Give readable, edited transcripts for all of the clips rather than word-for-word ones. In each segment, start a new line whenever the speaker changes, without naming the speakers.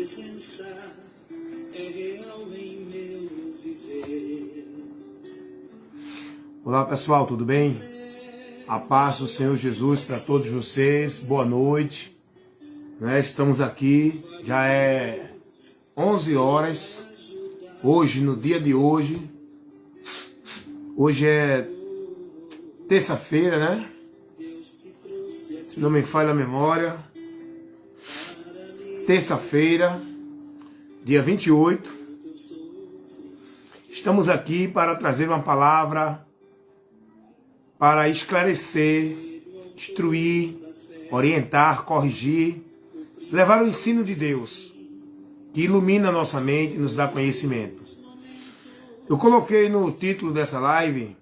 presença é real em meu viver.
Olá pessoal, tudo bem? A paz do Senhor Jesus para todos vocês, boa noite. Estamos aqui, já é 11 horas, hoje, no dia de hoje. Hoje é terça-feira, né? Se não me falha a memória. Terça-feira, dia 28. Estamos aqui para trazer uma palavra para esclarecer, instruir, orientar, corrigir, levar o ensino de Deus, que ilumina a nossa mente e nos dá conhecimento. Eu coloquei no título dessa live,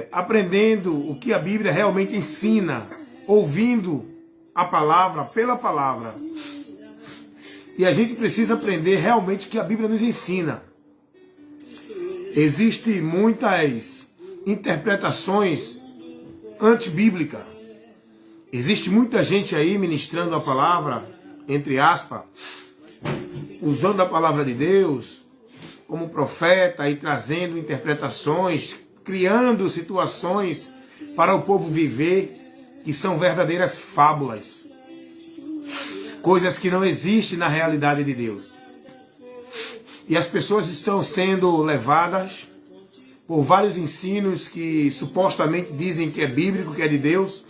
aprendendo o que a Bíblia realmente ensina, ouvindo a palavra pela palavra. E a gente precisa aprender realmente o que a Bíblia nos ensina. Existem muitas interpretações antibíblicas. Existe muita gente aí ministrando a palavra, entre aspas, usando a palavra de Deus como profeta e trazendo interpretações, criando situações para o povo viver que são verdadeiras fábulas. Coisas que não existem na realidade de Deus. E as pessoas estão sendo levadas por vários ensinos que supostamente dizem que é bíblico, que é de Deus,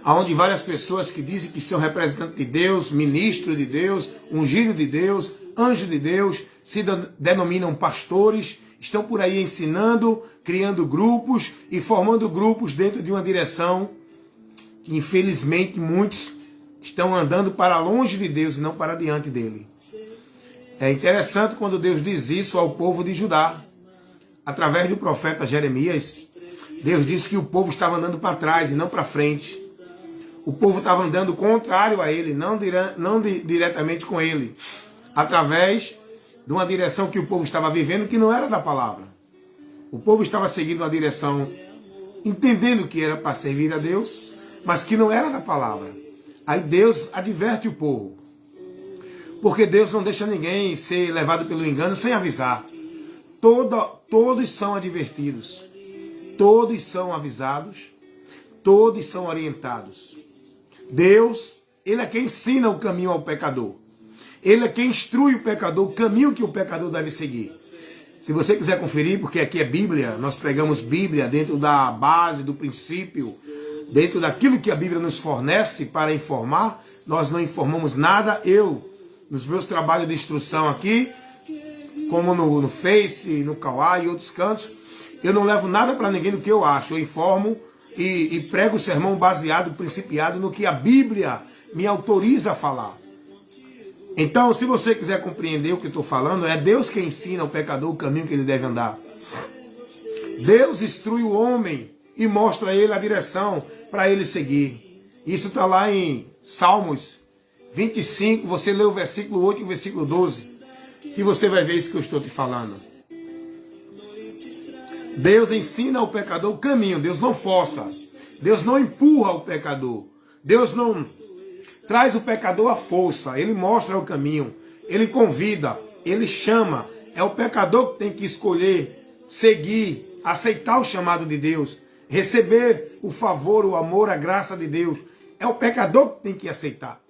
onde várias pessoas que dizem que são representantes de Deus, ministros de Deus, ungido de Deus, anjo de Deus, se denominam pastores, estão por aí ensinando, criando grupos e formando grupos dentro de uma direção que infelizmente muitos estão andando para longe de Deus e não para diante dele. É interessante quando Deus diz isso ao povo de Judá. Através do profeta Jeremias, Deus disse que o povo estava andando para trás e não para frente. O povo estava andando contrário a ele, não diretamente com ele. Através de uma direção que o povo estava vivendo que não era da palavra. O povo estava seguindo uma direção, entendendo que era para servir a Deus, mas que não era da palavra. Aí Deus adverte o povo. Porque Deus não deixa ninguém ser levado pelo engano sem avisar. Todos são advertidos, todos são avisados, todos são orientados. Deus, Ele é quem ensina o caminho ao pecador. Ele é quem instrui o pecador, o caminho que o pecador deve seguir. Se você quiser conferir, porque aqui é Bíblia, nós pregamos Bíblia dentro da base, do princípio, dentro daquilo que a Bíblia nos fornece para informar, nós não informamos nada. Eu, nos meus trabalhos de instrução aqui, como no Face, no Kawai e outros cantos, eu não levo nada para ninguém do que eu acho. Eu informo e prego o sermão baseado, principiado no que a Bíblia me autoriza a falar. Então, se você quiser compreender o que eu estou falando, é Deus quem ensina ao pecador o caminho que ele deve andar. Deus instrui o homem e mostra a ele a direção para ele seguir. Isso está lá em Salmos 25, você lê o versículo 8 e o versículo 12. E você vai ver isso que eu estou te falando. Deus ensina ao pecador o caminho, Deus não força, Deus não empurra o pecador, Deus não traz o pecador à força, Ele mostra o caminho, Ele convida, Ele chama. É o pecador que tem que escolher, seguir, aceitar o chamado de Deus, receber o favor, o amor, a graça de Deus. É o pecador que tem que aceitar.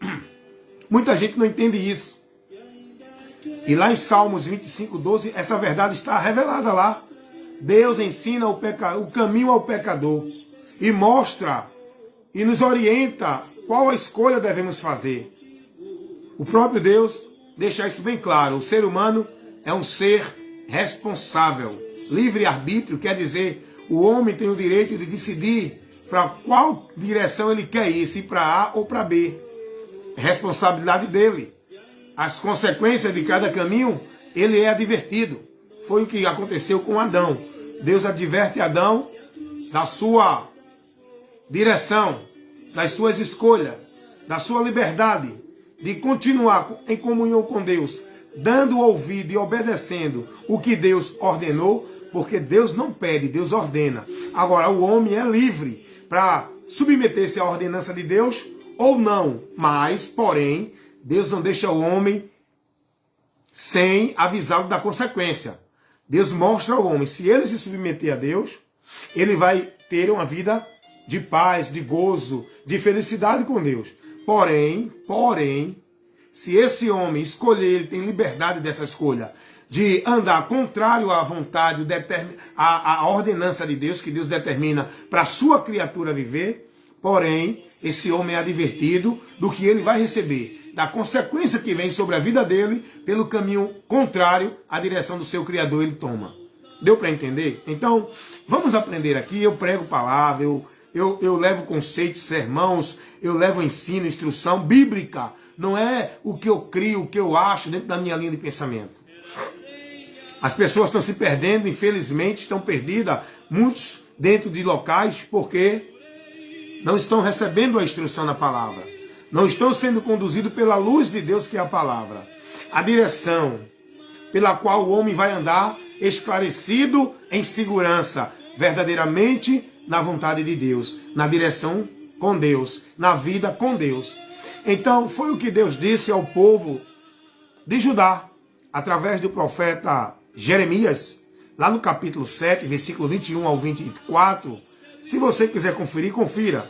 Muita gente não entende isso. E lá em Salmos 25, 12, essa verdade está revelada lá. Deus ensina o caminho ao pecador e mostra e nos orienta qual a escolha devemos fazer. O próprio Deus deixa isso bem claro. O ser humano é um ser responsável. Livre-arbítrio quer dizer o homem tem o direito de decidir para qual direção ele quer ir, se para A ou para B. É responsabilidade dele. As consequências de cada caminho, ele é advertido. Foi o que aconteceu com Adão. Deus adverte Adão da sua direção, das suas escolhas, da sua liberdade de continuar em comunhão com Deus, dando ouvido e obedecendo o que Deus ordenou, porque Deus não pede, Deus ordena. Agora, o homem é livre para submeter-se à ordenança de Deus ou não, mas, porém, Deus não deixa o homem sem avisá-lo da consequência. Deus mostra ao homem, se ele se submeter a Deus, ele vai ter uma vida de paz, de gozo, de felicidade com Deus. Porém, se esse homem escolher, ele tem liberdade dessa escolha, de andar contrário à vontade, à ordenança de Deus, que Deus determina para a sua criatura viver, porém, esse homem é advertido do que ele vai receber, da consequência que vem sobre a vida dele, pelo caminho contrário à direção do seu Criador ele toma. Deu para entender? Então, vamos aprender aqui, eu prego palavra, eu levo conceitos, sermãos, eu levo ensino, instrução bíblica, não é o que eu crio, o que eu acho dentro da minha linha de pensamento. As pessoas estão se perdendo, infelizmente, estão perdidas, muitos dentro de locais, porque não estão recebendo a instrução na palavra. Não estão sendo conduzidos pela luz de Deus, que é a palavra. A direção pela qual o homem vai andar esclarecido em segurança, verdadeiramente na vontade de Deus, na direção com Deus, na vida com Deus. Então, foi o que Deus disse ao povo de Judá, através do profeta Jeremias, lá no capítulo 7, versículo 21 ao 24. Se você quiser conferir, confira.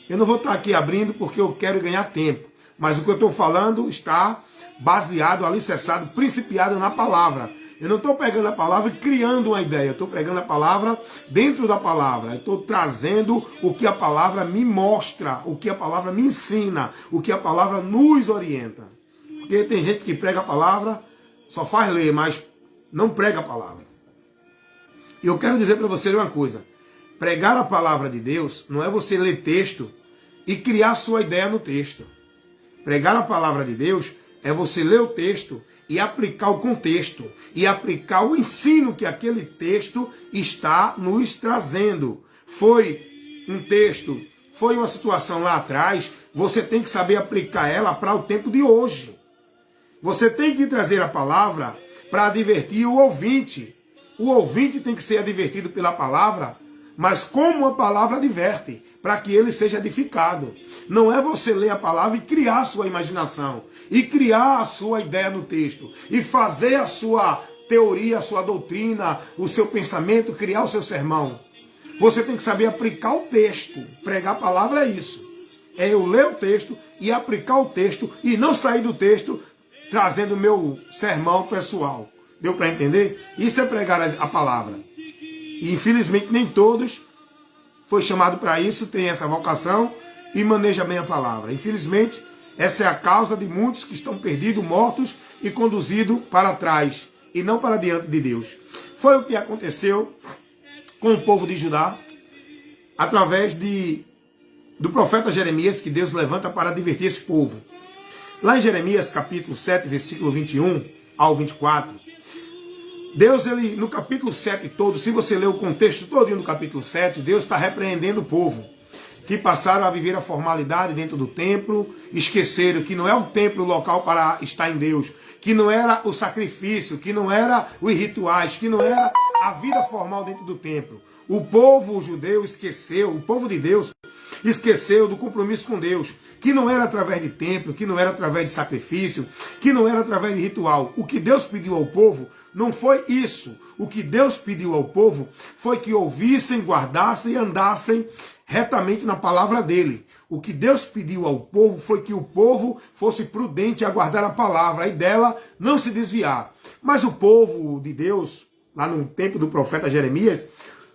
Eu não vou estar aqui abrindo porque eu quero ganhar tempo. Mas o que eu estou falando está baseado, alicerçado, principiado na palavra. Eu não estou pegando a palavra e criando uma ideia. Eu estou pegando a palavra dentro da palavra. Eu estou trazendo o que a palavra me mostra, o que a palavra me ensina, o que a palavra nos orienta. Porque tem gente que prega a palavra, só faz ler, mas não prega a palavra. E eu quero dizer para você uma coisa. Pregar a palavra de Deus não é você ler texto e criar sua ideia no texto. Pregar a palavra de Deus é você ler o texto e aplicar o contexto, e aplicar o ensino que aquele texto está nos trazendo. Foi um texto, foi uma situação lá atrás, você tem que saber aplicar ela para o tempo de hoje. Você tem que trazer a palavra para advertir o ouvinte. O ouvinte tem que ser advertido pela palavra, mas como a palavra adverte, para que ele seja edificado. Não é você ler a palavra e criar a sua imaginação, e criar a sua ideia no texto, e fazer a sua teoria, a sua doutrina, o seu pensamento, criar o seu sermão. Você tem que saber aplicar o texto. Pregar a palavra é isso. É eu ler o texto e aplicar o texto, e não sair do texto trazendo o meu sermão pessoal. Deu para entender? Isso é pregar a palavra. E infelizmente nem todos foi chamado para isso, tem essa vocação e maneja bem a palavra. Infelizmente, essa é a causa de muitos que estão perdidos, mortos e conduzidos para trás e não para diante de Deus. Foi o que aconteceu com o povo de Judá através do profeta Jeremias, que Deus levanta para advertir esse povo. Lá em Jeremias capítulo 7, versículo 21 ao 24, Deus, ele, no capítulo 7 todo, se você ler o contexto todo do capítulo 7, Deus está repreendendo o povo, que passaram a viver a formalidade dentro do templo, esqueceram que não é o templo o local para estar em Deus, que não era o sacrifício, que não era os rituais, que não era a vida formal dentro do templo. O povo judeu esqueceu, o povo de Deus esqueceu do compromisso com Deus, que não era através de templo, que não era através de sacrifício, que não era através de ritual. O que Deus pediu ao povo não foi isso. O que Deus pediu ao povo foi que ouvissem, guardassem e andassem retamente na palavra dele. O que Deus pediu ao povo foi que o povo fosse prudente a guardar a palavra e dela não se desviar. Mas o povo de Deus, lá no tempo do profeta Jeremias,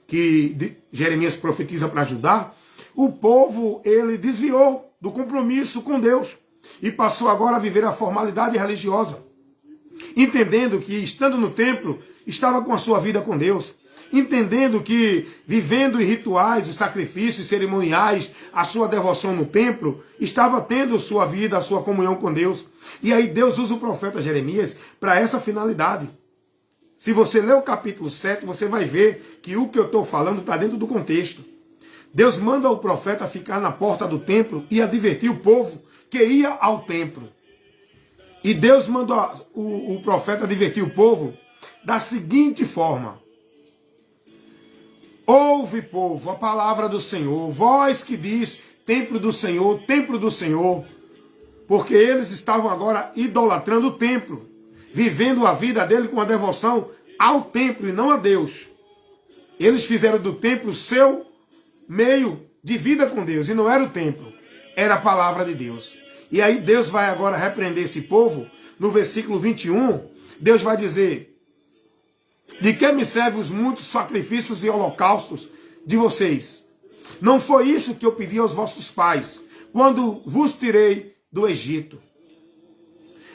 que Jeremias profetiza para Judá, o povo, ele desviou do compromisso com Deus e passou agora a viver a formalidade religiosa, entendendo que, estando no templo, estava com a sua vida com Deus, entendendo que, vivendo em rituais, os sacrifícios cerimoniais, a sua devoção no templo, estava tendo sua vida, a sua comunhão com Deus. E aí Deus usa o profeta Jeremias para essa finalidade. Se você ler o capítulo 7, você vai ver que o que eu estou falando está dentro do contexto. Deus manda o profeta ficar na porta do templo e advertir o povo que ia ao templo. E Deus manda o profeta advertir o povo da seguinte forma: ouve, povo, a palavra do Senhor, vós que diz templo do Senhor, porque eles estavam agora idolatrando o templo, vivendo a vida dele com a devoção ao templo e não a Deus. Eles fizeram do templo seu meio de vida com Deus, e não era o templo, era a palavra de Deus. E aí Deus vai agora repreender esse povo. No versículo 21, Deus vai dizer: de que me servem os muitos sacrifícios e holocaustos de vocês? Não foi isso que eu pedi aos vossos pais, quando vos tirei do Egito.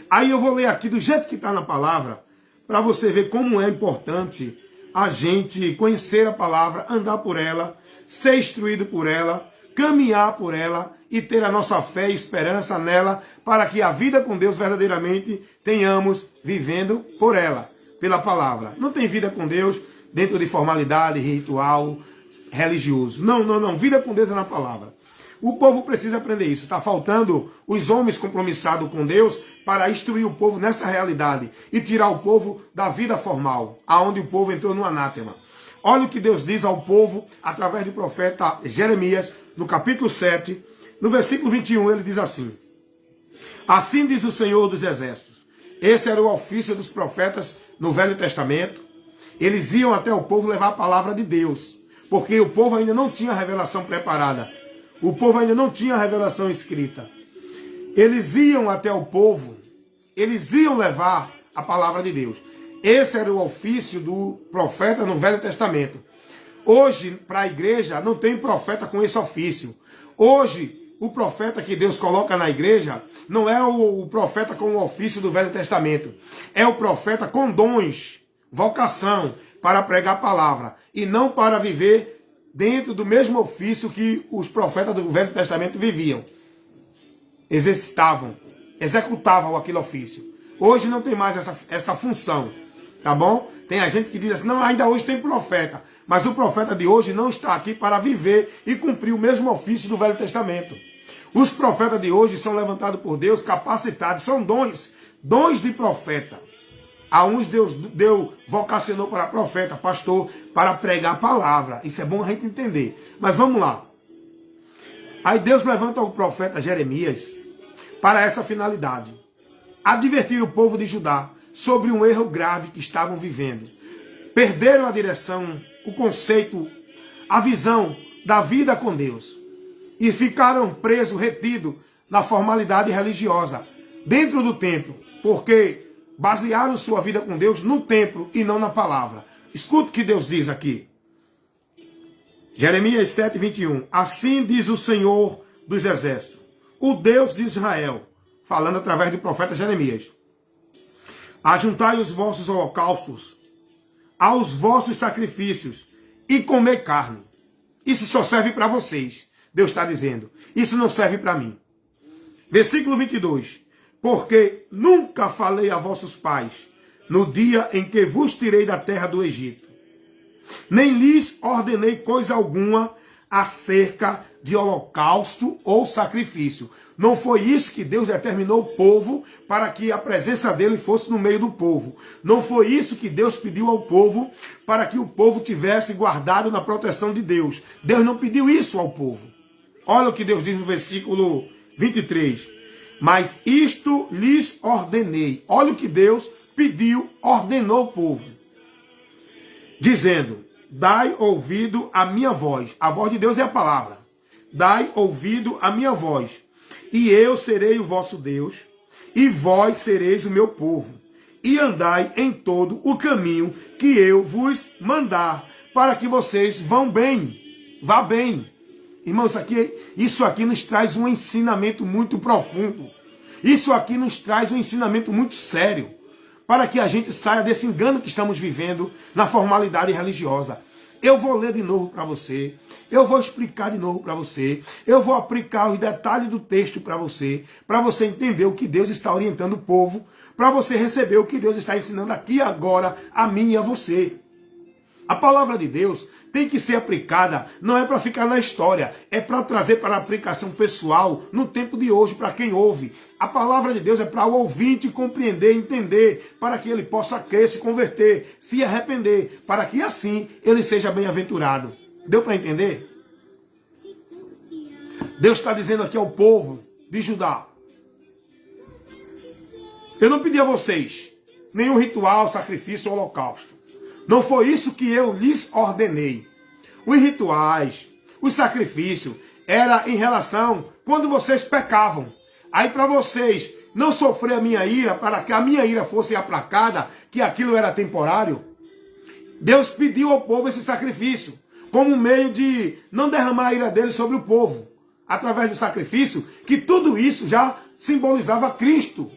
Aí eu vou ler aqui do jeito que está na palavra, para você ver como é importante a gente conhecer a palavra, andar por ela, ser instruído por ela, caminhar por ela e ter a nossa fé e esperança nela, para que a vida com Deus verdadeiramente tenhamos vivendo por ela, pela palavra. Não tem vida com Deus dentro de formalidade, ritual, religioso. Não. Vida com Deus é na palavra. O povo precisa aprender isso. Está faltando os homens compromissados com Deus para instruir o povo nessa realidade e tirar o povo da vida formal, aonde o povo entrou no anátema. Olha o que Deus diz ao povo através do profeta Jeremias, no capítulo 7, no versículo 21, ele diz assim: assim diz o Senhor dos Exércitos. Esse era o ofício dos profetas no Velho Testamento. Eles iam até o povo levar a palavra de Deus, porque o povo ainda não tinha a revelação preparada. O povo ainda não tinha a revelação escrita. Eles iam até o povo, eles iam levar a palavra de Deus. Esse era o ofício do profeta no Velho Testamento. Hoje, para a igreja, não tem profeta com esse ofício. Hoje, o profeta que Deus coloca na igreja não é o profeta com o ofício do Velho Testamento. É o profeta com dons, vocação, para pregar a palavra. E não para viver dentro do mesmo ofício que os profetas do Velho Testamento viviam. Exercitavam, executavam aquele ofício. Hoje não tem mais essa função, tá bom? Tem a gente que diz assim, não, ainda hoje tem profeta. Mas o profeta de hoje não está aqui para viver e cumprir o mesmo ofício do Velho Testamento. Os profetas de hoje são levantados por Deus, capacitados, são dons de profeta. A uns Deus vocacionou para profeta, pastor, para pregar a palavra. Isso é bom a gente entender. Mas vamos lá. Aí Deus levanta o profeta Jeremias para essa finalidade. Advertir o povo de Judá sobre um erro grave que estavam vivendo. Perderam a direção, o conceito, a visão da vida com Deus. E ficaram presos, retidos na formalidade religiosa, dentro do templo, porque basearam sua vida com Deus no templo e não na palavra. Escuta o que Deus diz aqui. Jeremias 7, 21. Assim diz o Senhor dos Exércitos, o Deus de Israel, falando através do profeta Jeremias: ajuntai os vossos holocaustos aos vossos sacrifícios e comer carne. Isso só serve para vocês. Deus está dizendo. Isso não serve para mim. Versículo 22. Porque nunca falei a vossos pais no dia em que vos tirei da terra do Egito, nem lhes ordenei coisa alguma acerca de holocausto ou sacrifício. Não foi isso que Deus determinou o povo para que a presença dele fosse no meio do povo. Não foi isso que Deus pediu ao povo para que o povo tivesse guardado na proteção de Deus. Deus não pediu isso ao povo. Olha o que Deus diz no versículo 23. Mas isto lhes ordenei. Olha o que Deus pediu, ordenou ao povo. Dizendo: dai ouvido à minha voz. A voz de Deus é a palavra. Dai ouvido à minha voz. E eu serei o vosso Deus, e vós sereis o meu povo. E andai em todo o caminho que eu vos mandar, para que vocês vão bem. Vá bem. Irmão, isso aqui nos traz um ensinamento muito profundo. Isso aqui nos traz um ensinamento muito sério. Para que a gente saia desse engano que estamos vivendo na formalidade religiosa. Eu vou ler de novo para você. Eu vou explicar de novo para você. Eu vou aplicar os detalhes do texto para você entender o que Deus está orientando o povo. Para você receber o que Deus está ensinando aqui agora a mim e a você. A palavra de Deus tem que ser aplicada, não é para ficar na história, é para trazer para a aplicação pessoal no tempo de hoje, para quem ouve. A palavra de Deus é para o ouvinte compreender, entender, para que ele possa crer, se converter, se arrepender, para que assim ele seja bem-aventurado. Deu para entender? Deus está dizendo aqui ao povo de Judá: Eu não pedi a vocês nenhum ritual, sacrifício ou holocausto. Não foi isso que eu lhes ordenei. Os rituais, os sacrifícios, era em relação quando vocês pecavam. Aí para vocês não sofrer a minha ira, para que a minha ira fosse aplacada, que aquilo era temporário, Deus pediu ao povo esse sacrifício, como um meio de não derramar a ira dele sobre o povo, através do sacrifício, que tudo isso já simbolizava Cristo,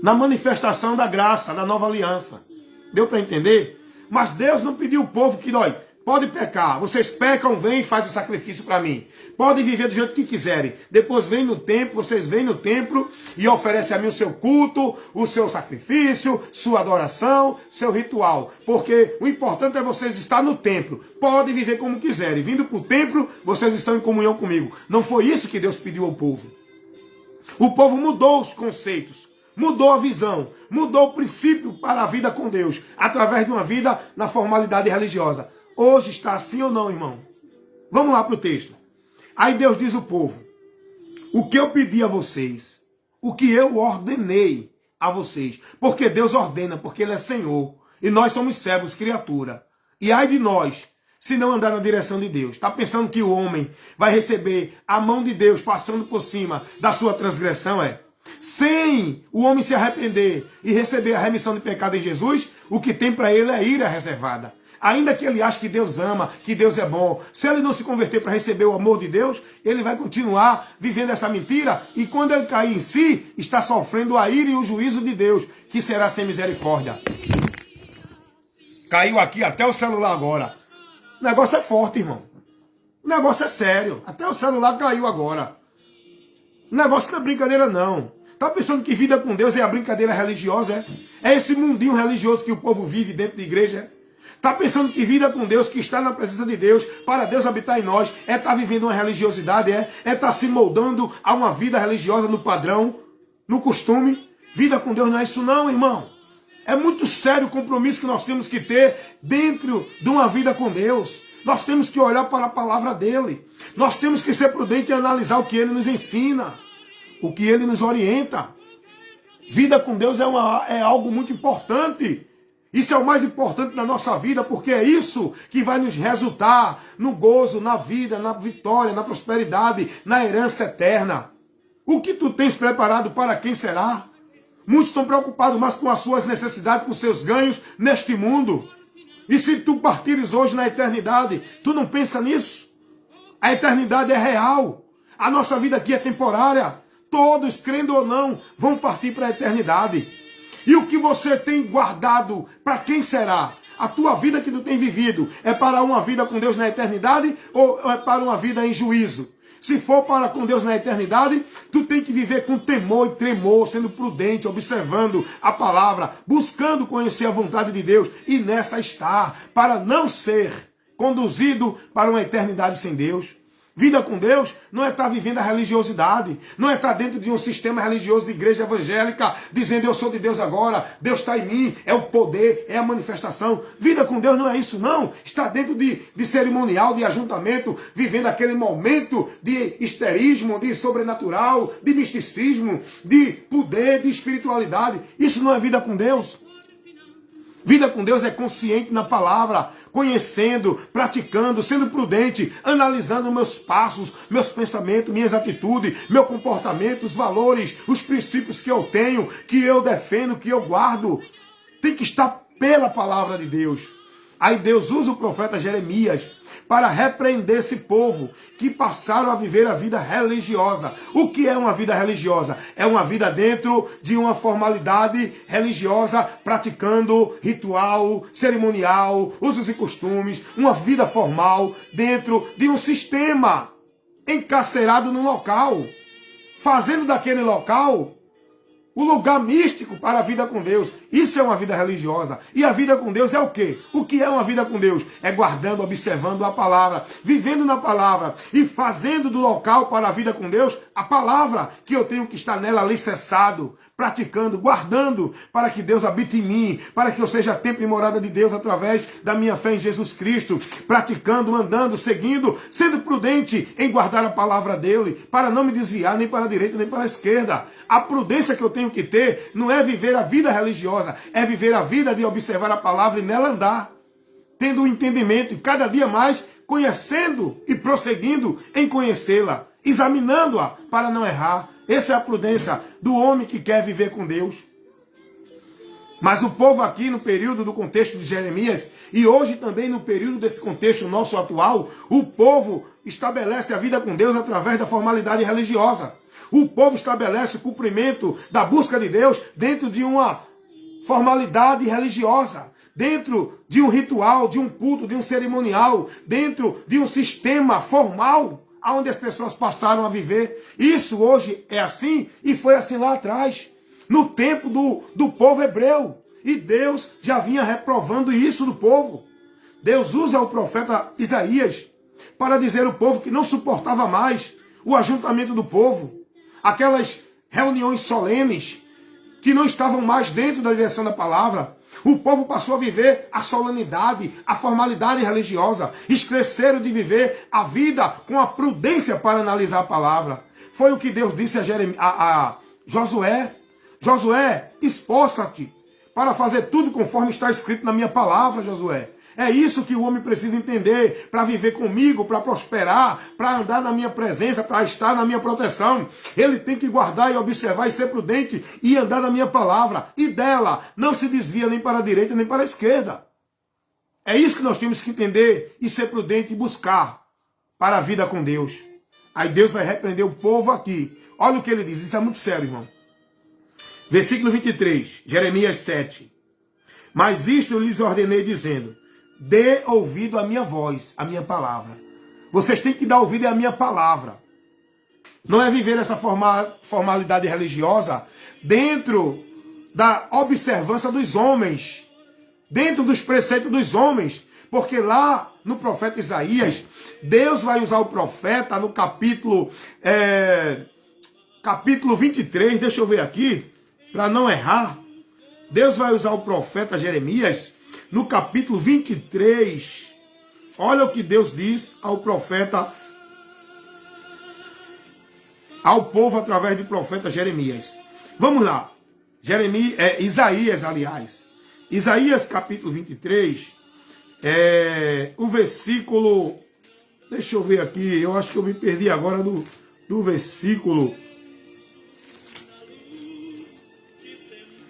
na manifestação da graça, da nova aliança. Deu para entender? Mas Deus não pediu ao povo que, olha, pode pecar, vocês pecam, vem e faz o sacrifício para mim. Pode viver do jeito que quiserem. Depois vem no templo, vocês vêm no templo e oferecem a mim o seu culto, o seu sacrifício, sua adoração, seu ritual. Porque o importante é vocês estar no templo. Pode viver como quiserem. Vindo para o templo, vocês estão em comunhão comigo. Não foi isso que Deus pediu ao povo. O povo mudou os conceitos, mudou a visão, mudou o princípio para a vida com Deus, através de uma vida na formalidade religiosa. Hoje está assim ou não, irmão? Vamos lá para o texto. Aí Deus diz ao povo, o que eu pedi a vocês, o que eu ordenei a vocês, porque Deus ordena, porque Ele é Senhor, e nós somos servos, criatura. E ai de nós, se não andar na direção de Deus. Está pensando que o homem vai receber a mão de Deus passando por cima da sua transgressão? Sem o homem se arrepender e receber a remissão de pecado em Jesus, o que tem para ele é ira reservada. Ainda que ele ache que Deus ama, que Deus é bom, se ele não se converter para receber o amor de Deus, ele vai continuar vivendo essa mentira e quando ele cair em si, está sofrendo a ira e o juízo de Deus, que será sem misericórdia. Caiu aqui até o celular agora. O negócio é forte, irmão. O negócio é sério. Até o celular caiu agora. O negócio não é brincadeira, não. Tá pensando que vida com Deus é a brincadeira religiosa, é? É esse mundinho religioso que o povo vive dentro da igreja, é? Está pensando que vida com Deus, que está na presença de Deus, para Deus habitar em nós, é estar vivendo uma religiosidade, é estar se moldando a uma vida religiosa no padrão, no costume? Vida com Deus não é isso não, irmão. É muito sério o compromisso que nós temos que ter dentro de uma vida com Deus. Nós temos que olhar para a palavra dEle. Nós temos que ser prudentes e analisar o que Ele nos ensina, o que Ele nos orienta. Vida com Deus é algo muito importante. Isso é o mais importante na nossa vida, porque é isso que vai nos resultar no gozo, na vida, na vitória, na prosperidade, na herança eterna. O que tu tens preparado para quem será? Muitos estão preocupados mais com as suas necessidades, com os seus ganhos neste mundo. E se tu partires hoje na eternidade, tu não pensa nisso? A eternidade é real. A nossa vida aqui é temporária. Todos, crendo ou não, vão partir para a eternidade. E o que você tem guardado, para quem será? A tua vida que tu tem vivido é para uma vida com Deus na eternidade ou é para uma vida em juízo? Se for para com Deus na eternidade, tu tem que viver com temor e tremor, sendo prudente, observando a palavra, buscando conhecer a vontade de Deus e nessa estar, para não ser conduzido para uma eternidade sem Deus. Vida com Deus não é estar vivendo a religiosidade, não é estar dentro de um sistema religioso de igreja evangélica, dizendo eu sou de Deus agora, Deus está em mim, é o poder, é a manifestação. Vida com Deus não é isso não, está dentro de cerimonial, de ajuntamento, vivendo aquele momento de histerismo, de sobrenatural, de misticismo, de poder, de espiritualidade. Isso não é vida com Deus. Vida com Deus é consciente na palavra, conhecendo, praticando, sendo prudente, analisando meus passos, meus pensamentos, minhas atitudes, meu comportamento, os valores, os princípios que eu tenho, que eu defendo, que eu guardo. Tem que estar pela palavra de Deus. Aí Deus usa o profeta Jeremias para repreender esse povo que passaram a viver a vida religiosa. O que é uma vida religiosa? É uma vida dentro de uma formalidade religiosa, praticando ritual, cerimonial, usos e costumes, uma vida formal dentro de um sistema, encarcerado num local, fazendo daquele local o lugar místico para a vida com Deus. Isso é uma vida religiosa. E a vida com Deus é o quê? O que é uma vida com Deus? É guardando, observando a palavra, vivendo na palavra e fazendo do local para a vida com Deus a palavra, que eu tenho que estar nela alicerçado, praticando, guardando, para que Deus habite em mim, para que eu seja templo e morada de Deus através da minha fé em Jesus Cristo, praticando, andando, seguindo, sendo prudente em guardar a palavra dele, para não me desviar nem para a direita nem para a esquerda. A prudência que eu tenho que ter não é viver a vida religiosa, é viver a vida de observar a palavra e nela andar, tendo um entendimento e cada dia mais conhecendo e prosseguindo em conhecê-la, examinando-a para não errar. Essa é a prudência do homem que quer viver com Deus. Mas o povo aqui no período do contexto de Jeremias e hoje também no período desse contexto nosso atual, o povo estabelece a vida com Deus através da formalidade religiosa. O povo estabelece o cumprimento da busca de Deus dentro de uma formalidade religiosa, dentro de um ritual, de um culto, de um cerimonial, dentro de um sistema formal, onde as pessoas passaram a viver. Isso hoje é assim e foi assim lá atrás, no tempo do povo hebreu. E Deus já vinha reprovando isso do povo. Deus usa o profeta Isaías para dizer ao povo que não suportava mais o ajuntamento do povo, aquelas reuniões solenes que não estavam mais dentro da direção da palavra. O povo passou a viver a solenidade, a formalidade religiosa. Esqueceram de viver a vida com a prudência para analisar a palavra. Foi o que Deus disse a Josué. Josué, esforça-te para fazer tudo conforme está escrito na minha palavra, Josué. É isso que o homem precisa entender para viver comigo, para prosperar, para andar na minha presença, para estar na minha proteção. Ele tem que guardar e observar e ser prudente e andar na minha palavra. E dela não se desvia nem para a direita nem para a esquerda. É isso que nós temos que entender e ser prudente e buscar para a vida com Deus. Aí Deus vai repreender o povo aqui. Olha o que ele diz, isso é muito sério, irmão. Versículo 23, Jeremias 7. Mas isto eu lhes ordenei dizendo: dê ouvido à minha voz, à minha palavra. Vocês têm que dar ouvido à minha palavra. Não é viver essa formalidade religiosa dentro da observância dos homens, dentro dos preceitos dos homens. Porque lá no profeta Isaías, Deus vai usar o profeta no capítulo 23, deixa eu ver aqui, para não errar. Deus vai usar o profeta Jeremias no capítulo 23, olha o que Deus diz ao profeta, ao povo através do profeta Jeremias. Vamos lá. Isaías, aliás. Isaías capítulo 23, o versículo, deixa eu ver aqui, eu acho que eu me perdi agora do versículo.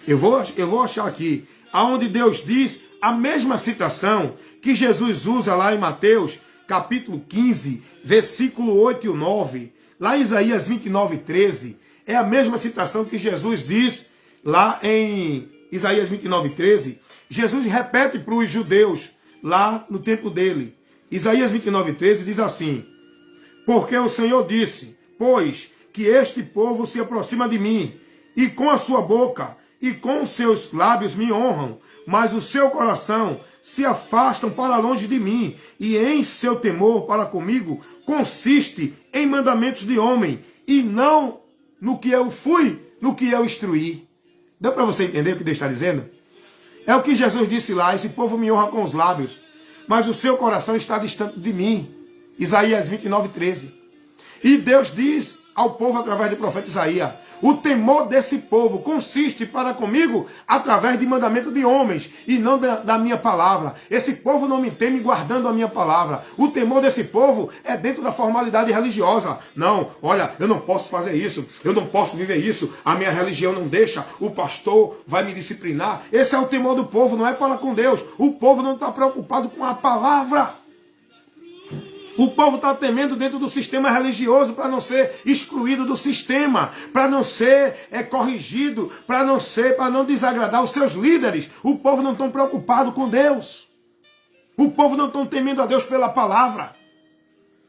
Eu vou achar aqui, aonde Deus diz a mesma citação que Jesus usa lá em Mateus, capítulo 15, versículo 8 e 9. Lá em Isaías 29, 13. É a mesma citação que Jesus diz lá em Isaías 29, 13. Jesus repete para os judeus lá no tempo dele. Isaías 29, 13 diz assim: porque o Senhor disse, pois que este povo se aproxima de mim, e com a sua boca e com os seus lábios me honram, mas o seu coração se afastam para longe de mim, e em seu temor para comigo consiste em mandamentos de homem, e não no que eu fui, no que eu instruí. Deu para você entender o que Deus está dizendo? É o que Jesus disse lá: esse povo me honra com os lábios, mas o seu coração está distante de mim. Isaías 29, 13. E Deus diz ao povo através do profeta Isaías: o temor desse povo consiste para comigo através de mandamento de homens e não da minha palavra. Esse povo não me teme guardando a minha palavra. O temor desse povo é dentro da formalidade religiosa. Não, olha, eu não posso fazer isso, eu não posso viver isso, a minha religião não deixa, o pastor vai me disciplinar. Esse é o temor do povo, não é para com Deus. O povo não está preocupado com a palavra. O povo está temendo dentro do sistema religioso para não ser excluído do sistema, para não ser corrigido, para não desagradar os seus líderes. O povo não está preocupado com Deus. O povo não está temendo a Deus pela palavra.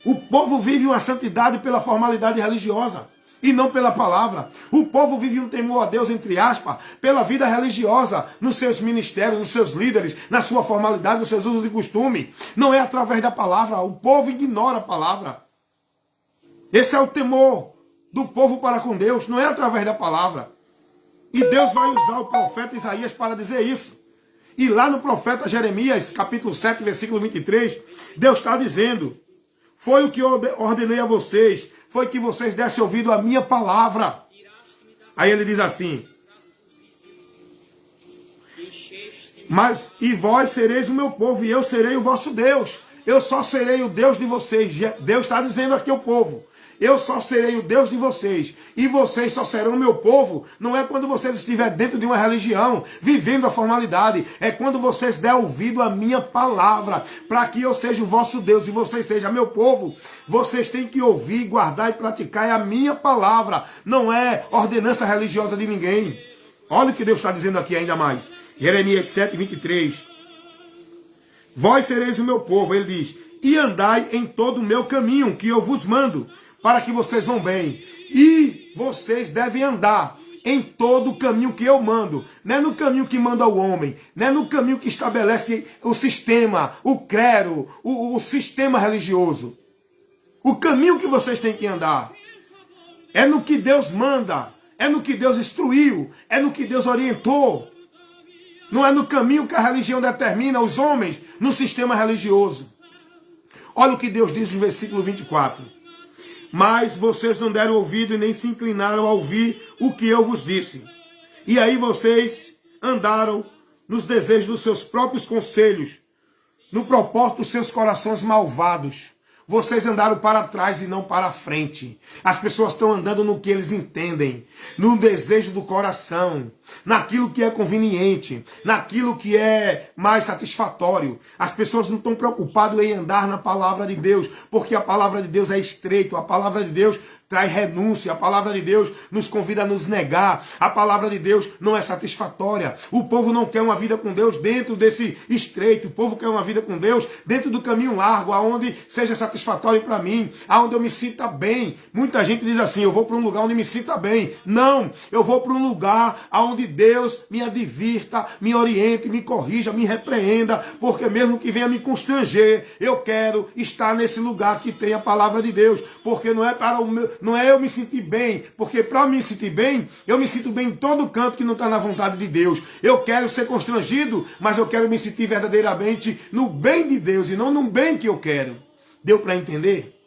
O povo vive uma santidade pela formalidade religiosa e não pela palavra. O povo vive um temor a Deus, entre aspas, pela vida religiosa, nos seus ministérios, nos seus líderes, na sua formalidade, nos seus usos e costumes. Não é através da palavra. O povo ignora a palavra. Esse é o temor do povo para com Deus, não é através da palavra. E Deus vai usar o profeta Isaías para dizer isso. E lá no profeta Jeremias, capítulo 7, versículo 23, Deus está dizendo: foi o que eu ordenei a vocês, foi que vocês dessem ouvido à minha palavra. Aí ele diz assim: mas e vós sereis o meu povo, e eu serei o vosso Deus. Eu só serei o Deus de vocês. Deus está dizendo aqui ao povo: eu só serei o Deus de vocês, e vocês só serão o meu povo. Não é quando vocês estiverem dentro de uma religião, vivendo a formalidade. É quando vocês der ouvido à minha palavra, para que eu seja o vosso Deus e vocês sejam meu povo. Vocês têm que ouvir, guardar e praticar a minha palavra. Não é ordenança religiosa de ninguém. Olha o que Deus está dizendo aqui ainda mais. Jeremias 7, 23. Vós sereis o meu povo, ele diz, e andai em todo o meu caminho, que eu vos mando, para que vocês vão bem. E vocês devem andar em todo o caminho que eu mando. Não é no caminho que manda o homem, não é no caminho que estabelece o sistema, o clero, o sistema religioso. O caminho que vocês têm que andar é no que Deus manda, é no que Deus instruiu, é no que Deus orientou. Não é no caminho que a religião determina os homens no sistema religioso. Olha o que Deus diz no versículo 24. Mas vocês não deram ouvido e nem se inclinaram a ouvir o que eu vos disse. E aí vocês andaram nos desejos dos seus próprios conselhos, no propósito dos seus corações malvados. Vocês andaram para trás e não para frente. As pessoas estão andando no que eles entendem, no desejo do coração, naquilo que é conveniente, naquilo que é mais satisfatório. As pessoas não estão preocupadas em andar na palavra de Deus, porque a palavra de Deus é estreita, a palavra de Deus traz renúncia, a palavra de Deus nos convida a nos negar, a palavra de Deus não é satisfatória. O povo não quer uma vida com Deus dentro desse estreito, o povo quer uma vida com Deus dentro do caminho largo, aonde seja satisfatório para mim, aonde eu me sinta bem. Muita gente diz assim: eu vou para um lugar onde me sinta bem. Não, eu vou para um lugar aonde Deus me advirta, me oriente, me corrija, me repreenda, porque mesmo que venha me constranger, eu quero estar nesse lugar que tem a palavra de Deus, porque não é para o meu, não é eu me sentir bem, porque para me sentir bem, eu me sinto bem em todo canto que não está na vontade de Deus. Eu quero ser constrangido, mas eu quero me sentir verdadeiramente no bem de Deus e não no bem que eu quero. Deu para entender?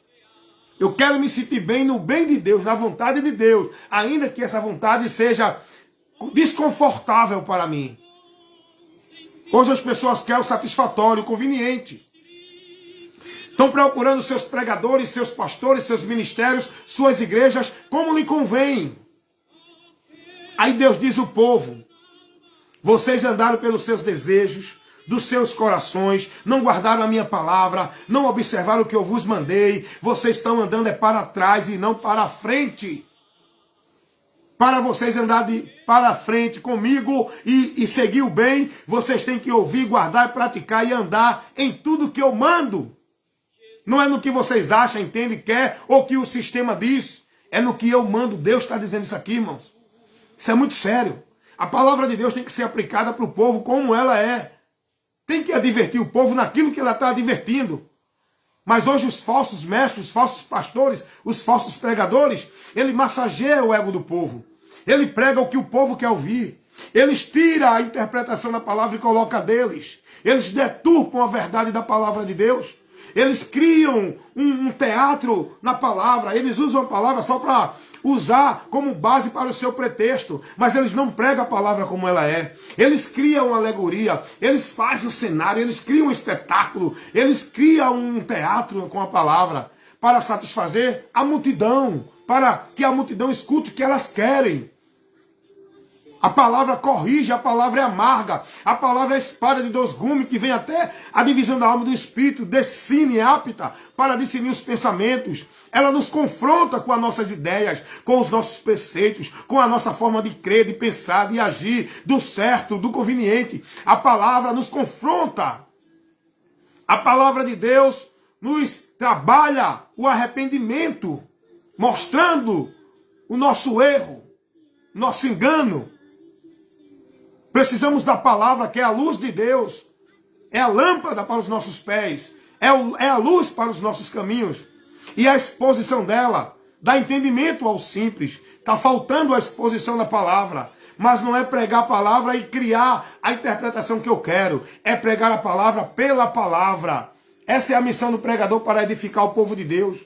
Eu quero me sentir bem no bem de Deus, na vontade de Deus, ainda que essa vontade seja desconfortável para mim. Hoje as pessoas querem o satisfatório, o conveniente. Estão procurando seus pregadores, seus pastores, seus ministérios, suas igrejas, como lhe convém. Aí Deus diz ao povo: vocês andaram pelos seus desejos, dos seus corações, não guardaram a minha palavra, não observaram o que eu vos mandei, vocês estão andando é para trás e não para frente. Para vocês andarem para frente comigo e seguir o bem, vocês têm que ouvir, guardar, praticar e andar em tudo que eu mando. Não é no que vocês acham, entendem, quer, ou que o sistema diz. É no que eu mando. Deus está dizendo isso aqui, irmãos. Isso é muito sério. A palavra de Deus tem que ser aplicada para o povo como ela é. Tem que advertir o povo naquilo que ela está advertindo. Mas hoje os falsos mestres, os falsos pastores, os falsos pregadores, ele massageia o ego do povo. Ele prega o que o povo quer ouvir. Eles tiram a interpretação da palavra e colocam deles. Eles deturpam a verdade da palavra de Deus. Eles criam um teatro na palavra. Eles usam a palavra só para usar como base para o seu pretexto. Mas eles não pregam a palavra como ela é. Eles criam uma alegoria. Eles fazem o cenário. Eles criam um espetáculo. Eles criam um teatro com a palavra para satisfazer a multidão. Para que a multidão escute o que elas querem. A palavra corrige, a palavra é amarga, a palavra é a espada de dois gumes, que vem até a divisão da alma e do espírito, decine e apta para discernir os pensamentos. Ela nos confronta com as nossas ideias, com os nossos preceitos, com a nossa forma de crer, de pensar, de agir, do certo, do conveniente. A palavra nos confronta. A palavra de Deus nos trabalha o arrependimento, mostrando o nosso erro, nosso engano. Precisamos da palavra, que é a luz de Deus. É a lâmpada para os nossos pés. É a luz para os nossos caminhos. E a exposição dela dá entendimento ao simples. Está faltando a exposição da palavra. mas não é pregar a palavra e criar a interpretação que eu quero. É pregar a palavra pela palavra. Essa é a missão do pregador para edificar o povo de Deus.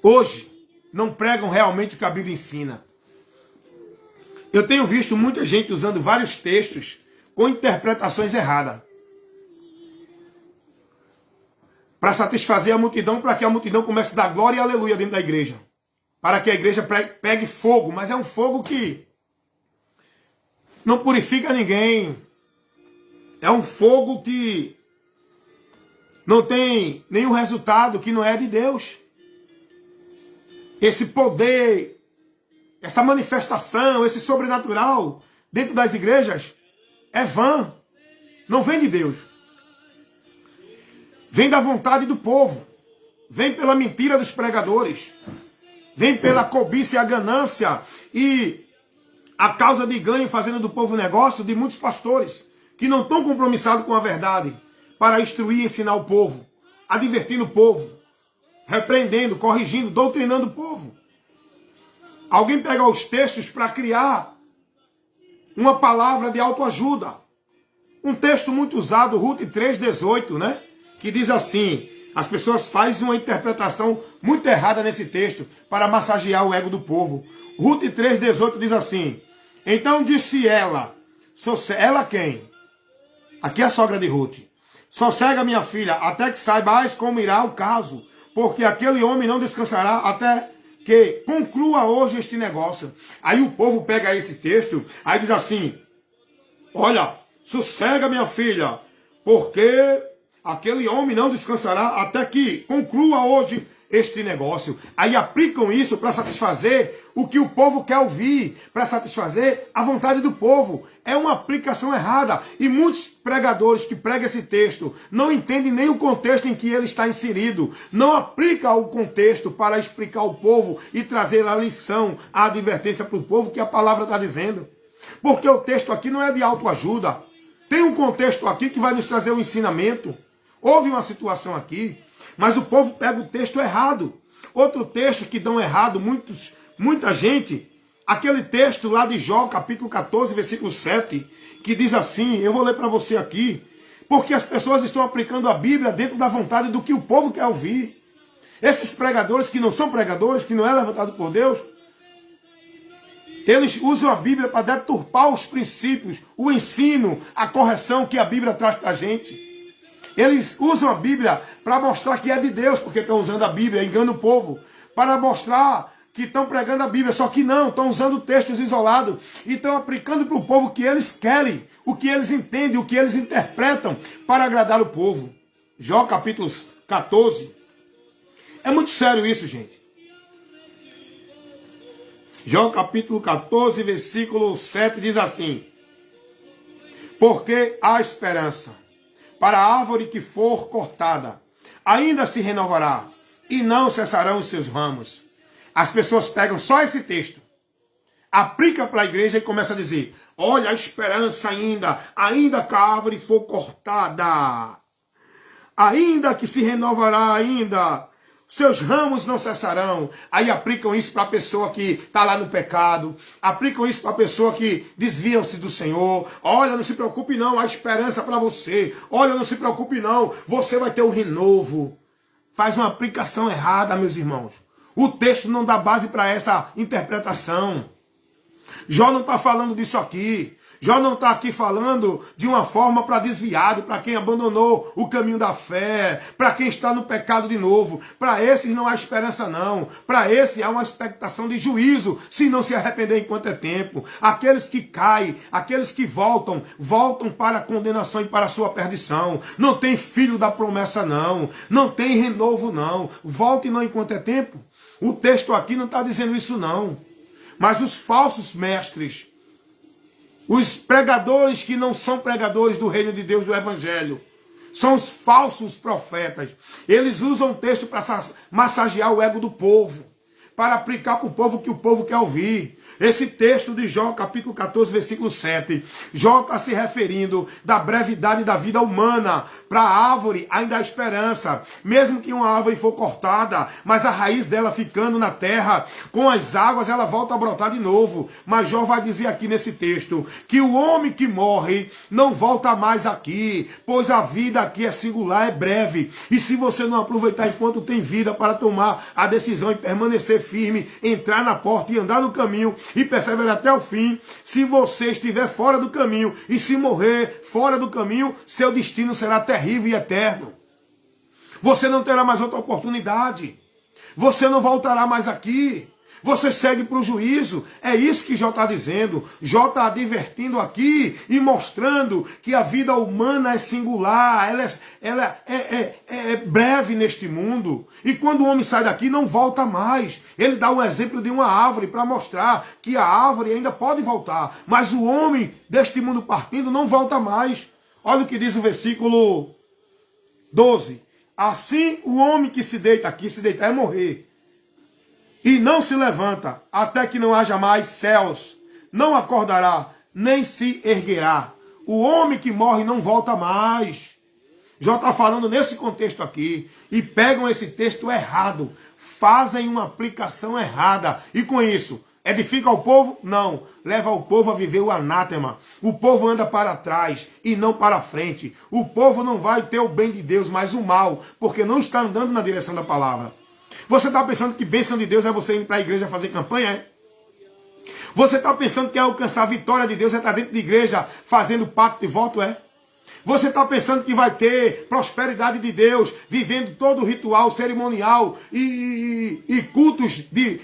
Hoje, não pregam realmente o que a Bíblia ensina. Eu tenho visto muita gente usando vários textos com interpretações erradas. Para satisfazer a multidão, para que a multidão comece a dar glória e aleluia dentro da igreja. Para que a igreja pegue fogo, mas é um fogo que não purifica ninguém. É um fogo que não tem nenhum resultado, que não é de Deus. Esse poder, essa manifestação, esse sobrenatural dentro das igrejas é vã. Não vem de Deus. Vem da vontade do povo. Vem pela mentira dos pregadores. Vem pela cobiça e a ganância e a causa de ganho fazendo do povo negócio de muitos pastores que não estão compromissados com a verdade para instruir e ensinar o povo, advertindo o povo, repreendendo, corrigindo, doutrinando o povo. Alguém pega os textos para criar uma palavra de autoajuda. Um texto muito usado, Ruth 3,18, né? Que diz assim, as pessoas fazem uma interpretação muito errada nesse texto para massagear o ego do povo. Ruth 3,18 diz assim, então disse ela, ela quem? Aqui é a sogra de Ruth. Sossega, minha filha, até que saibais como irá o caso, porque aquele homem não descansará até que conclua hoje este negócio. Aí o povo pega esse texto, aí diz assim, olha, sossega, minha filha, porque aquele homem não descansará até que conclua hoje este negócio. Aí aplicam isso para satisfazer o que o povo quer ouvir, para satisfazer a vontade do povo. É uma aplicação errada. E muitos pregadores que pregam esse texto não entendem nem o contexto em que ele está inserido. Não aplica o contexto para explicar ao povo e trazer a lição, a advertência para o povo que a palavra está dizendo. Porque o texto aqui não é de autoajuda. Tem um contexto aqui que vai nos trazer um ensinamento. Houve uma situação aqui, mas o povo pega o texto errado. Outro texto que dão errado muita gente, aquele texto lá de Jó, capítulo 14, versículo 7, que diz assim, eu vou ler para você aqui, porque as pessoas estão aplicando a Bíblia dentro da vontade do que o povo quer ouvir. Esses pregadores que não são pregadores, que não é levantado por Deus, eles usam a Bíblia para deturpar os princípios, o ensino, a correção que a Bíblia traz para a gente. Eles usam a Bíblia para mostrar que é de Deus, porque estão usando a Bíblia, enganam o povo. Para mostrar que estão pregando a Bíblia, só que não, estão usando textos isolados e estão aplicando para o povo o que eles querem, o que eles entendem, o que eles interpretam para agradar o povo. Jó capítulo 14. É muito sério isso, gente. Jó capítulo 14, versículo 7 diz assim, porque há esperança. Para a árvore que for cortada, ainda se renovará, e não cessarão os seus ramos. As pessoas pegam só esse texto, aplica para a igreja e começa a dizer, olha a esperança ainda que a árvore for cortada, ainda que se renovará ainda, seus ramos não cessarão. Aí aplicam isso para a pessoa que está lá no pecado. Aplicam isso para a pessoa que desviam-se do Senhor. Olha, não se preocupe não, há esperança para você. Olha, não se preocupe não, você vai ter o renovo. Faz uma aplicação errada, meus irmãos. O texto não dá base para essa interpretação. Jó não está falando disso aqui. Jó não está aqui falando de uma forma para desviado, para quem abandonou o caminho da fé, para quem está no pecado de novo. Para esses não há esperança não. Para esse há uma expectação de juízo, se não se arrepender enquanto é tempo. Aqueles que caem, aqueles que voltam para a condenação e para a sua perdição. Não tem filho da promessa não. Não tem renovo não. Volte não enquanto é tempo. O texto aqui não está dizendo isso não. Mas os falsos mestres, os pregadores que não são pregadores do reino de Deus, do evangelho, são os falsos profetas. Eles usam o texto para massagear o ego do povo, para aplicar para o povo que o povo quer ouvir, Esse texto de Jó, capítulo 14, versículo 7. Jó está se referindo da brevidade da vida humana. Para a árvore ainda há esperança. Mesmo que uma árvore for cortada, mas a raiz dela ficando na terra, com as águas ela volta a brotar de novo. Mas Jó vai dizer aqui nesse texto que o homem que morre não volta mais aqui, pois a vida aqui é singular, é breve. E se você não aproveitar enquanto tem vida para tomar a decisão e permanecer firme, entrar na porta e andar no caminho e perseverar até o fim, se você estiver fora do caminho e se morrer fora do caminho, seu destino será terrível e eterno. Você não terá mais outra oportunidade. Você não voltará mais aqui. Você segue para o juízo. É isso que Jó está dizendo. Jó está advertindo aqui e mostrando que a vida humana é singular. Ela é breve neste mundo. E quando o homem sai daqui, não volta mais. Ele dá um exemplo de uma árvore para mostrar que a árvore ainda pode voltar. Mas o homem deste mundo partindo não volta mais. Olha o que diz o versículo 12. Assim o homem que se deita aqui, se deitar é morrer. E não se levanta, até que não haja mais céus. Não acordará, nem se erguerá. O homem que morre não volta mais. Jó está falando nesse contexto aqui. E pegam esse texto errado. Fazem uma aplicação errada. E com isso, edifica o povo? Não. Leva o povo a viver o anátema. O povo anda para trás e não para frente. O povo não vai ter o bem de Deus, mas o mal. Porque não está andando na direção da palavra. Você está pensando que bênção de Deus é você ir para a igreja fazer campanha, é? Você está pensando que alcançar a vitória de Deus é estar dentro de igreja fazendo pacto e voto, é? Você está pensando que vai ter prosperidade de Deus, vivendo todo o ritual cerimonial e cultos de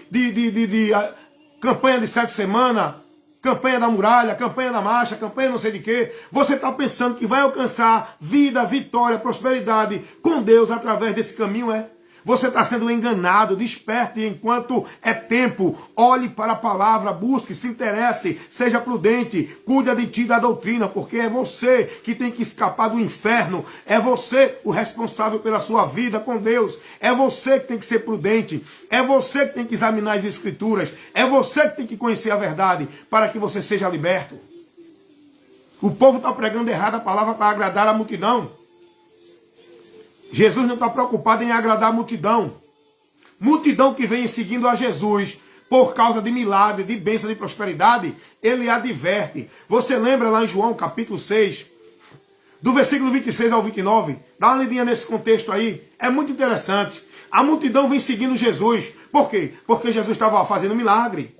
campanha de 7 semanas, campanha da muralha, campanha da marcha, campanha não sei de quê. Você está pensando que vai alcançar vida, vitória, prosperidade com Deus através desse caminho, é? Você está sendo enganado, desperte enquanto é tempo. Olhe para a palavra, busque, se interesse, seja prudente, cuida de ti da doutrina, porque é você que tem que escapar do inferno. É você o responsável pela sua vida com Deus. É você que tem que ser prudente. É você que tem que examinar as escrituras. É você que tem que conhecer a verdade para que você seja liberto. O povo está pregando errado a palavra para agradar a multidão. Jesus não está preocupado em agradar a multidão. Multidão que vem seguindo a Jesus por causa de milagre, de bênção, de prosperidade, ele adverte. Você lembra lá em João capítulo 6, do versículo 26 ao 29? Dá uma lidinha nesse contexto aí. É muito interessante. A multidão vem seguindo Jesus. Por quê? Porque Jesus estava fazendo milagre.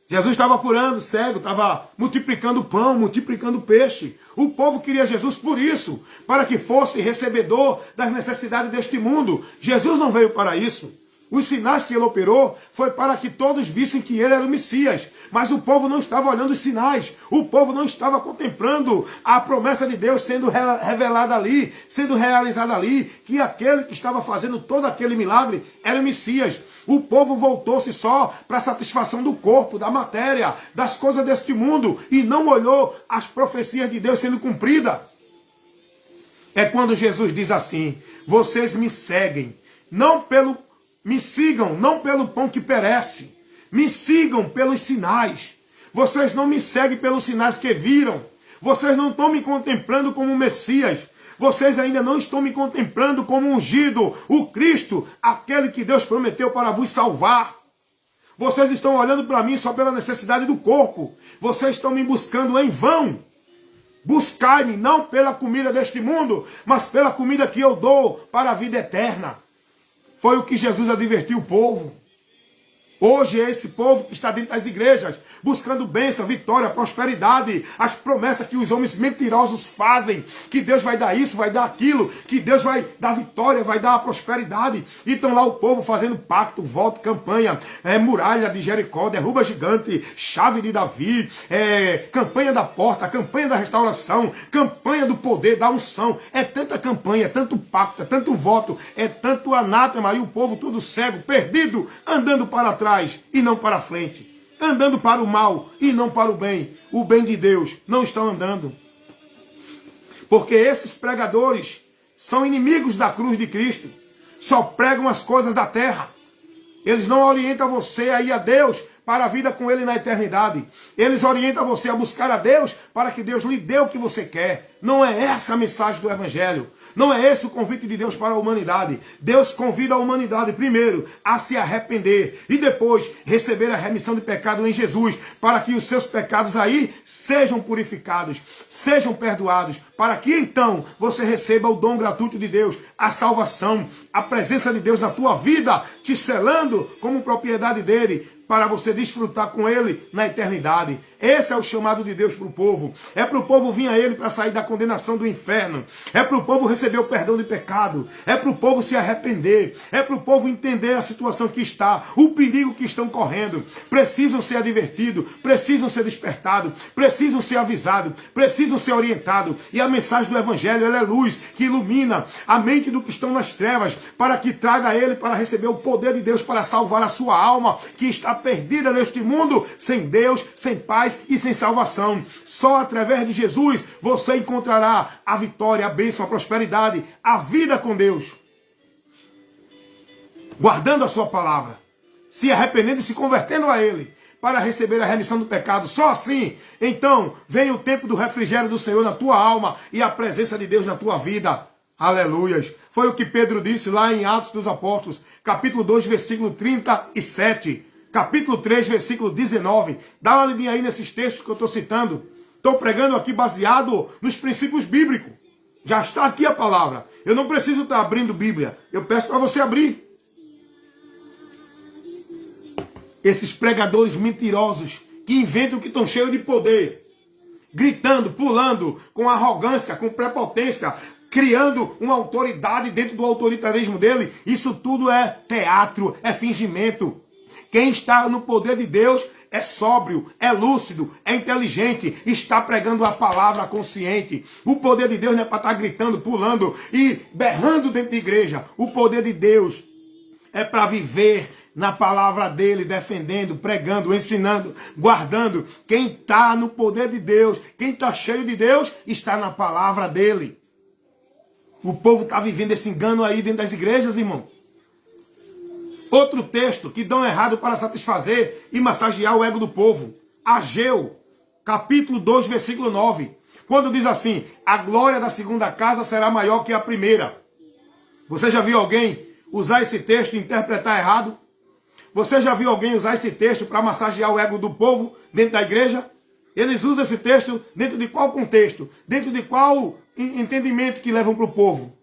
Jesus estava curando cego, estava multiplicando pão, multiplicando peixe. O povo queria Jesus por isso, para que fosse recebedor das necessidades deste mundo. Jesus não veio para isso. Os sinais que ele operou foi para que todos vissem que ele era o Messias. Mas o povo não estava olhando os sinais. O povo não estava contemplando a promessa de Deus sendo revelada ali, sendo realizada ali, que aquele que estava fazendo todo aquele milagre era o Messias. O povo voltou-se só para a satisfação do corpo, da matéria, das coisas deste mundo, e não olhou as profecias de Deus sendo cumpridas. É quando Jesus diz assim: vocês me seguem, me sigam, não pelo pão que perece, me sigam pelos sinais. Vocês não me seguem pelos sinais que viram. Vocês não estão me contemplando como Messias. Vocês ainda não estão me contemplando como ungido, o Cristo, aquele que Deus prometeu para vos salvar. Vocês estão olhando para mim só pela necessidade do corpo. Vocês estão me buscando em vão. Buscai-me não pela comida deste mundo, mas pela comida que eu dou para a vida eterna. Foi o que Jesus advertiu o povo. Hoje é esse povo que está dentro das igrejas, buscando bênção, vitória, prosperidade, as promessas que os homens mentirosos fazem, que Deus vai dar isso, vai dar aquilo, que Deus vai dar vitória, vai dar a prosperidade. E estão lá o povo fazendo pacto, voto, campanha, muralha de Jericó, derruba gigante, chave de Davi, campanha da porta, campanha da restauração, campanha do poder, da unção. É tanta campanha, é tanto pacto, é tanto voto, é tanto anátema, e o povo todo cego, perdido, andando para trás e não para frente, andando para o mal e não para o bem. O bem de Deus não estão andando, porque esses pregadores são inimigos da cruz de Cristo, só pregam as coisas da terra. Eles não orientam você a ir a Deus para a vida com Ele na eternidade. Eles orientam você a buscar a Deus para que Deus lhe dê o que você quer. Não é essa a mensagem do Evangelho. Não é esse o convite de Deus para a humanidade. Deus convida a humanidade primeiro a se arrepender e depois receber a remissão de pecado em Jesus, para que os seus pecados aí sejam purificados, sejam perdoados, para que então você receba o dom gratuito de Deus, a salvação, a presença de Deus na tua vida, te selando como propriedade dele, para você desfrutar com Ele na eternidade. Esse é o chamado de Deus para o povo. É para o povo vir a Ele para sair da condenação do inferno. É para o povo receber o perdão de pecado. É para o povo se arrepender. É para o povo entender a situação que está, o perigo que estão correndo. Precisam ser advertidos, precisam ser despertados, precisam ser avisados, precisam ser orientados. E a mensagem do Evangelho, ela é luz que ilumina a mente do que estão nas trevas, para que traga Ele para receber o poder de Deus para salvar a sua alma, que está perdida neste mundo, sem Deus, sem paz e sem salvação. Só através de Jesus você encontrará a vitória, a bênção, a prosperidade, a vida com Deus. Guardando a sua palavra, se arrependendo e se convertendo a Ele, para receber a remissão do pecado. Só assim, então, vem o tempo do refrigério do Senhor na tua alma e a presença de Deus na tua vida. Aleluias. Foi o que Pedro disse lá em Atos dos Apóstolos, capítulo 2, versículo 37. Capítulo 3, versículo 19. Dá uma lidinha aí nesses textos que eu estou citando. Estou pregando aqui baseado nos princípios bíblicos. Já está aqui a palavra. Eu não preciso estar abrindo Bíblia. Eu peço para você abrir. Esses pregadores mentirosos que inventam que estão cheios de poder, gritando, pulando, com arrogância, com prepotência, criando uma autoridade dentro do autoritarismo dele. Isso tudo é teatro, é fingimento. Quem está no poder de Deus é sóbrio, é lúcido, é inteligente, está pregando a palavra consciente. O poder de Deus não é para estar gritando, pulando e berrando dentro da igreja. O poder de Deus é para viver na palavra dele, defendendo, pregando, ensinando, guardando. Quem está no poder de Deus, quem está cheio de Deus, está na palavra dele. O povo está vivendo esse engano aí dentro das igrejas, irmão. Outro texto que dão errado para satisfazer e massagear o ego do povo. Ageu, capítulo 2, versículo 9. Quando diz assim, a glória da segunda casa será maior que a primeira. Você já viu alguém usar esse texto e interpretar errado? Você já viu alguém usar esse texto para massagear o ego do povo dentro da igreja? Eles usam esse texto dentro de qual contexto? Dentro de qual entendimento que levam para o povo?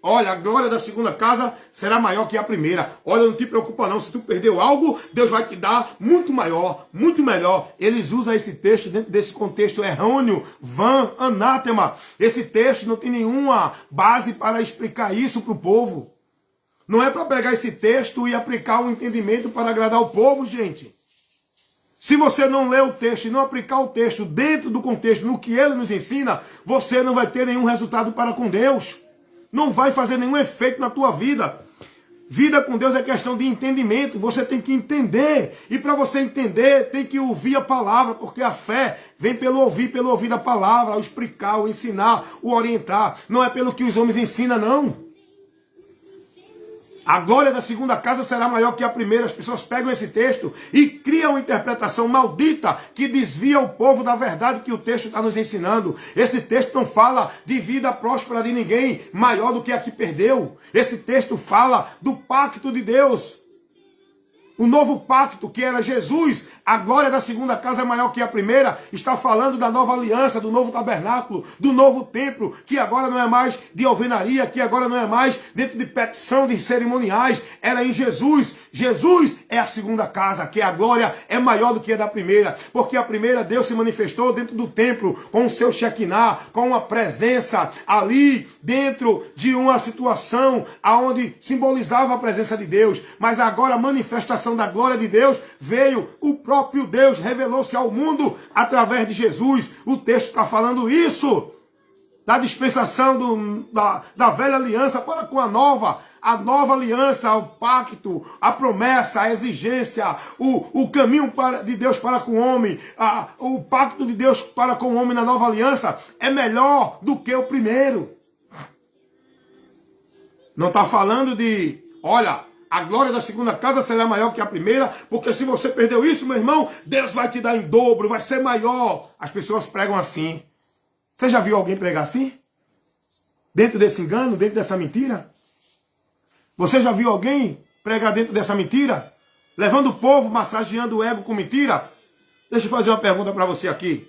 Olha, a glória da segunda casa será maior que a primeira. Olha, não te preocupa não. Se tu perdeu algo, Deus vai te dar muito maior, muito melhor. Eles usam esse texto dentro desse contexto errôneo, vã, anátema. Esse texto não tem nenhuma base para explicar isso para o povo. Não é para pegar esse texto e aplicar um entendimento para agradar o povo, gente. Se você não ler o texto e não aplicar o texto dentro do contexto, no que ele nos ensina, você não vai ter nenhum resultado para com Deus. Não vai fazer nenhum efeito na tua vida. Vida com Deus é questão de entendimento. Você tem que entender. E para você entender, tem que ouvir a palavra. Porque a fé vem pelo ouvir da palavra. O explicar, o ensinar, o orientar. Não é pelo que os homens ensinam, não. A glória da segunda casa será maior que a primeira. As pessoas pegam esse texto e criam uma interpretação maldita que desvia o povo da verdade que o texto está nos ensinando. Esse texto não fala de vida próspera de ninguém maior do que a que perdeu. Esse texto fala do pacto de Deus. O novo pacto, que era Jesus, a glória da segunda casa é maior que a primeira, está falando da nova aliança, do novo tabernáculo, do novo templo, que agora não é mais de alvenaria, que agora não é mais dentro de petição de cerimoniais, era em Jesus. Jesus é a segunda casa, que a glória é maior do que a da primeira, porque a primeira Deus se manifestou dentro do templo, com o seu Shekinah, com uma presença ali, dentro de uma situação onde simbolizava a presença de Deus, mas agora a manifestação da glória de Deus veio, o próprio Deus revelou-se ao mundo através de Jesus. O texto está falando isso, da dispensação da velha aliança para com a nova aliança, o pacto, a promessa, a exigência, o caminho de Deus para com o homem, o pacto de Deus para com o homem na nova aliança é melhor do que o primeiro. Não está falando de, olha, A glória da segunda casa será maior que a primeira, porque se você perdeu isso, meu irmão, Deus vai te dar em dobro, vai ser maior. As pessoas pregam assim. Você já viu alguém pregar assim? Dentro desse engano, dentro dessa mentira? Você já viu alguém pregar dentro dessa mentira? Levando o povo, massageando o ego com mentira? Deixa eu fazer uma pergunta para você aqui.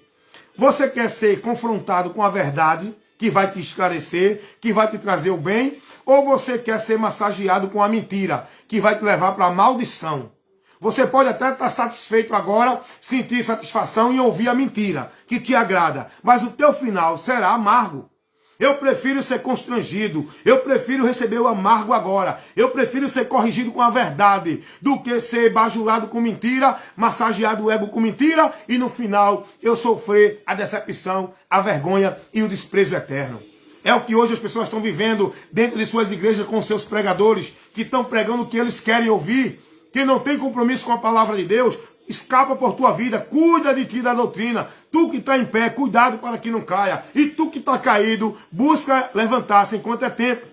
Você quer ser confrontado com a verdade, que vai te esclarecer, que vai te trazer o bem? Ou você quer ser massageado com a mentira, que vai te levar para a maldição? Você pode até estar satisfeito agora, sentir satisfação em ouvir a mentira, que te agrada, mas o teu final será amargo. Eu prefiro ser constrangido, eu prefiro receber o amargo agora, eu prefiro ser corrigido com a verdade, do que ser bajulado com mentira, massageado o ego com mentira, e no final eu sofrer a decepção, a vergonha e o desprezo eterno. É o que hoje as pessoas estão vivendo dentro de suas igrejas com seus pregadores, que estão pregando o que eles querem ouvir, que não tem compromisso com a palavra de Deus. Escapa por tua vida, cuida de ti da doutrina. Tu que está em pé, cuidado para que não caia. E tu que está caído, busca levantar-se enquanto é tempo.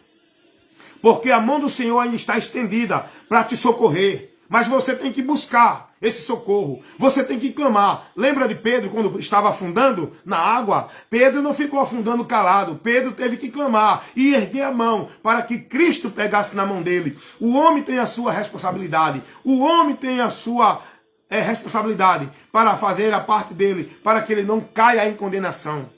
Porque a mão do Senhor ainda está estendida para te socorrer. Mas você tem que buscar esse socorro. Você tem que clamar. Lembra de Pedro quando estava afundando na água? Pedro não ficou afundando calado. Pedro teve que clamar e erguer a mão para que Cristo pegasse na mão dele. O homem tem a sua responsabilidade. O homem tem a sua responsabilidade para fazer a parte dele, para que ele não caia em condenação.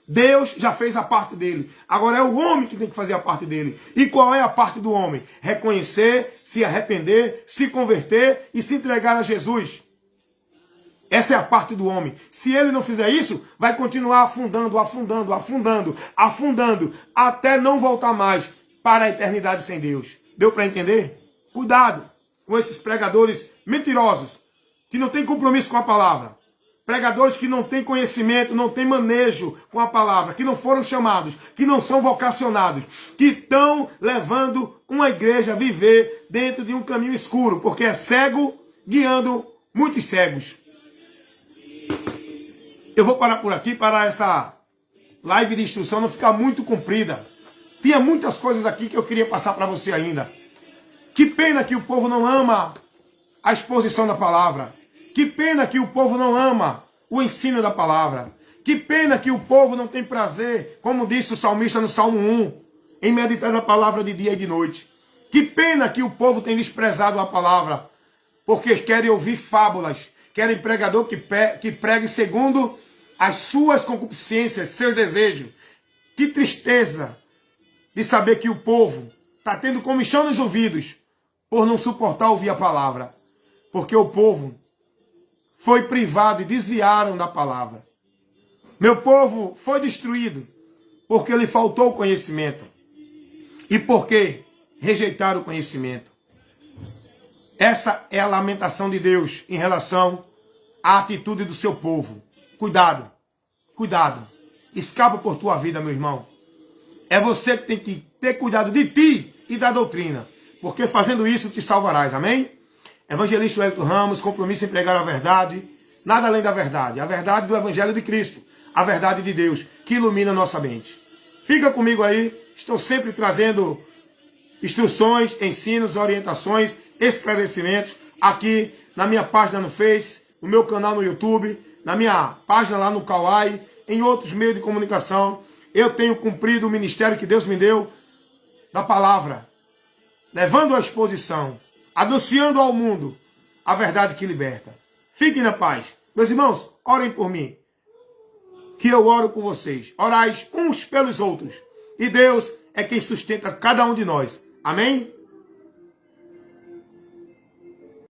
Deus já fez a parte dele. Agora é o homem que tem que fazer a parte dele. E qual é a parte do homem? Reconhecer, se arrepender, se converter e se entregar a Jesus. Essa é a parte do homem. Se ele não fizer isso, vai continuar afundando, afundando, afundando, afundando, até não voltar mais para a eternidade sem Deus. Deu para entender? Cuidado com esses pregadores mentirosos, que não tem compromisso com a palavra. Pregadores que não têm conhecimento, não têm manejo com a palavra, que não foram chamados, que não são vocacionados, que estão levando uma igreja a viver dentro de um caminho escuro, porque é cego guiando muitos cegos. Eu vou parar por aqui para essa live de instrução não ficar muito comprida. Tinha muitas coisas aqui que eu queria passar para você ainda. Que pena que o povo não ama a exposição da palavra. Que pena que o povo não ama o ensino da palavra. Que pena que o povo não tem prazer, como disse o salmista no Salmo 1, em meditar na palavra de dia e de noite. Que pena que o povo tem desprezado a palavra, porque querem ouvir fábulas, querem pregador que pregue segundo as suas concupiscências, seus desejos. Que tristeza de saber que o povo está tendo comichão nos ouvidos por não suportar ouvir a palavra. Porque o povo foi privado e desviaram da palavra. Meu povo foi destruído porque lhe faltou o conhecimento. E porque rejeitaram o conhecimento. Essa é a lamentação de Deus em relação à atitude do seu povo. Cuidado, cuidado. Escapa por tua vida, meu irmão. É você que tem que ter cuidado de ti e da doutrina. Porque fazendo isso te salvarás, amém? Evangelista Wellington Ramos, compromisso em pregar a verdade, nada além da verdade. A verdade do Evangelho de Cristo, a verdade de Deus, que ilumina a nossa mente. Fica comigo aí, estou sempre trazendo instruções, ensinos, orientações, esclarecimentos, aqui na minha página no Face, no meu canal no YouTube, na minha página lá no Kawai, em outros meios de comunicação. Eu tenho cumprido o ministério que Deus me deu da palavra, levando à exposição, anunciando ao mundo a verdade que liberta. Fiquem na paz. Meus irmãos, orem por mim, que eu oro por vocês. Orais uns pelos outros. E Deus é quem sustenta cada um de nós. Amém?